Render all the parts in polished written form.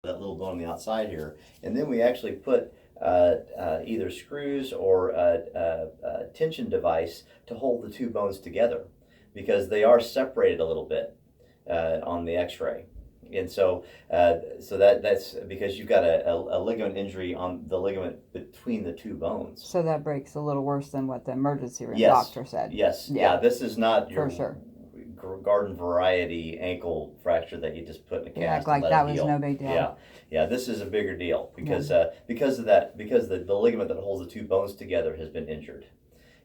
that little bone on the outside here, and then we actually put either screws or a tension device to hold the two bones together because they are separated a little bit on the X-ray. And so that's because you've got a ligament injury on the ligament between the two bones. So that breaks a little worse than what the emergency room Yes. doctor said. Yes. Yeah. This is not your For sure. garden variety ankle fracture that you just put in a cast. Like and let that it was heal. no big deal. Yeah. Yeah. This is a bigger deal because of that, because the ligament that holds the two bones together has been injured.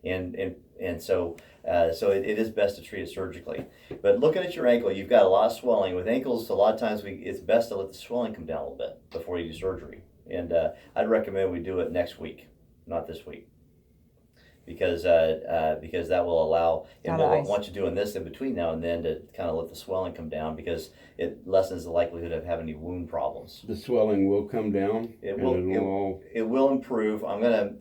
And so it is best to treat it surgically. But looking at your ankle, you've got a lot of swelling. With ankles, a lot of times it's best to let the swelling come down a little bit before you do surgery. And I'd recommend we do it next week, not this week, because that will allow. And once you're doing this in between now and then, to kind of let the swelling come down, because it lessens the likelihood of having any wound problems. The swelling will come down. It will improve. I'm gonna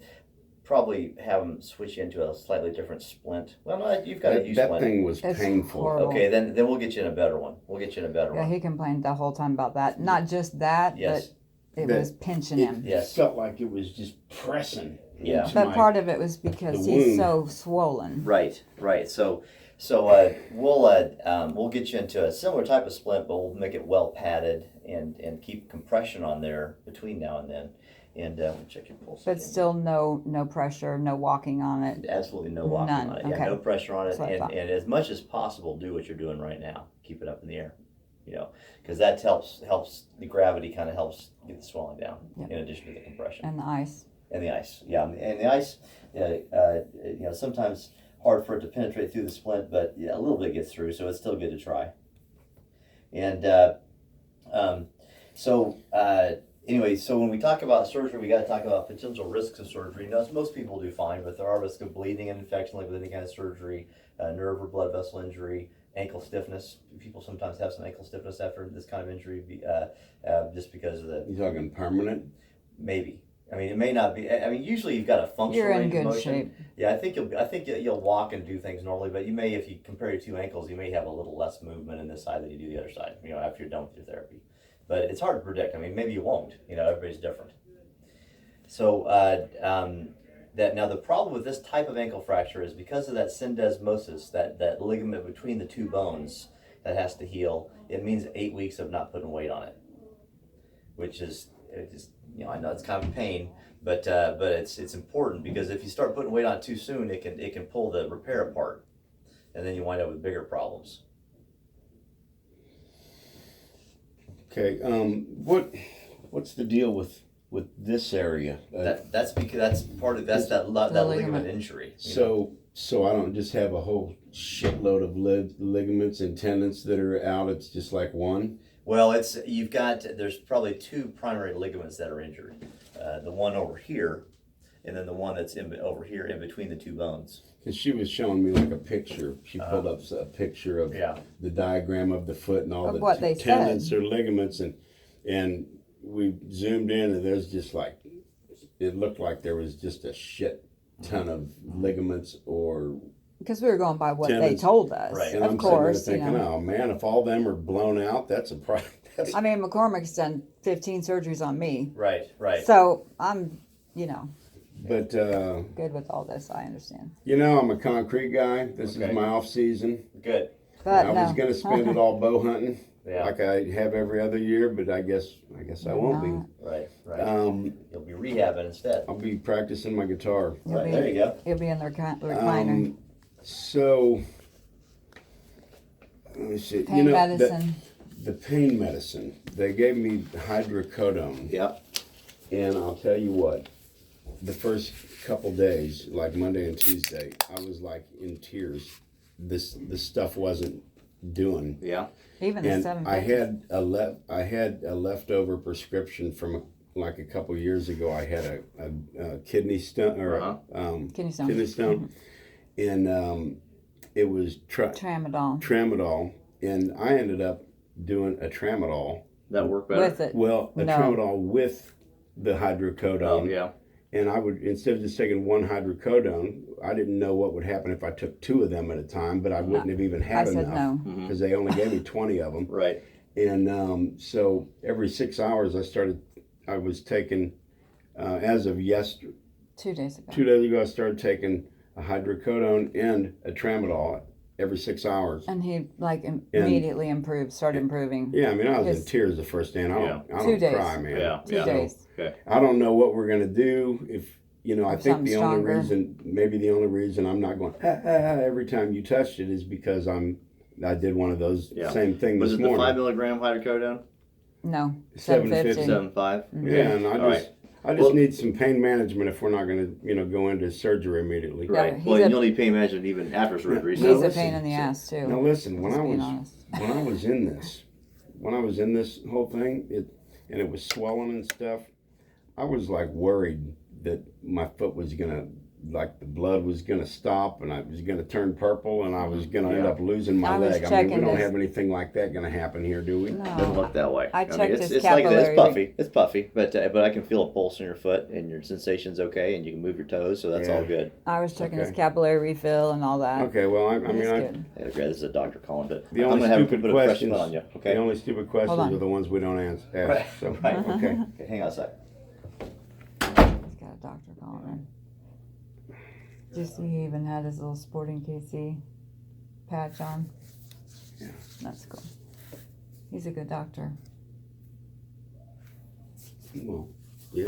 probably have them switch you into a slightly different splint. Well, no, you've got a U splint. That thing was painful. Horrible. Okay, then we'll get you in a better one. Yeah, he complained the whole time about that. Not just that, yes. but it was pinching him. Yes. It felt like it was just pressing. Yeah. But part of it was because he's so swollen. Right. So we'll get you into a similar type of splint, but we'll make it well padded and keep compression on there between now and then. And we'll check your pulse. But still no pressure, no walking on it. Absolutely no walking on it. Okay. Yeah, no pressure on it. And as much as possible, do what you're doing right now. Keep it up in the air. Because that helps the gravity kind of helps get the swelling down, in addition to the compression. And the ice. And the ice, yeah. And the ice, sometimes hard for it to penetrate through the splint, but a little bit gets through, so it's still good to try. And anyway, so when we talk about surgery, we got to talk about potential risks of surgery. Most people do fine, but there are risks of bleeding and infection like with any kind of surgery, nerve or blood vessel injury, ankle stiffness. People sometimes have some ankle stiffness after this kind of injury, just because of the. You talking permanent? Maybe. I mean, it may not be. I mean, usually you've got a functional range of motion. You're in good shape. Yeah, I think you'll walk and do things normally, but you may, if you compare your two ankles, you may have a little less movement in this side than you do the other side. After you're done with your therapy. But it's hard to predict. I mean, maybe you won't. Everybody's different. So that now the problem with this type of ankle fracture is because of that syndesmosis, that ligament between the two bones that has to heal. It means 8 weeks of not putting weight on it, which is I know it's kind of a pain, but it's important, because if you start putting weight on it too soon, it can pull the repair apart, and then you wind up with bigger problems. Okay, what's the deal with this area? That's because that's part of that ligament injury. So I don't just have a whole shitload of ligaments and tendons that are out. It's just like one. Well, there's probably two primary ligaments that are injured. The one over here, and then the one that's over here in between the two bones. Because she was showing me like a picture. She pulled up a picture of the diagram of the foot and all of the what they tendons said. or ligaments, and we zoomed in, and there's just like, it looked like there was just a shit ton of ligaments or. Because we were going by what tendons. they told us, right? And of I'm course. Sitting there thinking, oh man, if all them are blown out, that's a problem. I mean, McCormick's done 15 surgeries on me. Right. So I'm, But good with all this. I understand. I'm a concrete guy. This is my off season. Good. But I was going to spend it all bow hunting, Yeah. like I have every other year. But I guess I won't be. Right. You'll be rehabbing instead. I'll be practicing my guitar. There you go. You'll be in the recliner. So let me see. Pain medicine. The pain medicine. They gave me hydrocodone. Yep. And I'll tell you what. The first couple days, like Monday and Tuesday, I was like in tears. The stuff wasn't doing. Yeah. Even the and 750. I had a leftover prescription from like a couple years ago. I had a kidney stone or kidney stone. And it was tramadol, and I ended up doing a tramadol. That worked better. With it. Well, tramadol with the hydrocodone. Oh, yeah. And I would, instead of just taking one hydrocodone, I didn't know what would happen if I took two of them at a time, but I wouldn't have even had enough no. because they only gave me 20 of them. Right. And so every 6 hours I was taking, as of 2 days ago. 2 days ago, I started taking a hydrocodone and a tramadol every 6 hours. And he immediately improved, started improving. Yeah, I mean, I was in tears the first day, and I don't 2 days. cry, man. Yeah. 2 days. Okay. I don't know what we're gonna do if. I think Something the stronger. only reason I'm not going every time you touched it is because I did one of those same thing Was this it morning. the 5 milligram hydrocodone? No, 750. 7.5. Yeah, and I just need some pain management if we're not going to go into surgery immediately. Right. he's Well, a- you'll need pain management even after surgery. He's So a pain in the ass too. Now listen, when Just I being was honest. when I was in this whole thing, it was swollen and stuff. I was like worried that my foot was gonna, like, the blood was gonna stop and I was gonna turn purple and I was gonna end up losing my I was leg. I mean, we checking don't this- have anything like that gonna happen here, do we? Doesn't look that way. I checked his it's like capillary. it's puffy, but I can feel a pulse in your foot and your sensation's okay and you can move your toes, so that's all good. I was checking his Okay. capillary refill and all that. Okay, well, I He's mean, good. Hey, great, this is a doctor calling, but the I'm only gonna have stupid put a fresh questions, spin on you. Okay. the only stupid questions on. are the ones we don't ask. Right. So, Right. okay. Okay, hang on a sec. He's got a doctor calling him. Did you see he even had his little Sporting KC patch on? Yeah. That's cool. He's a good doctor. Well, yeah,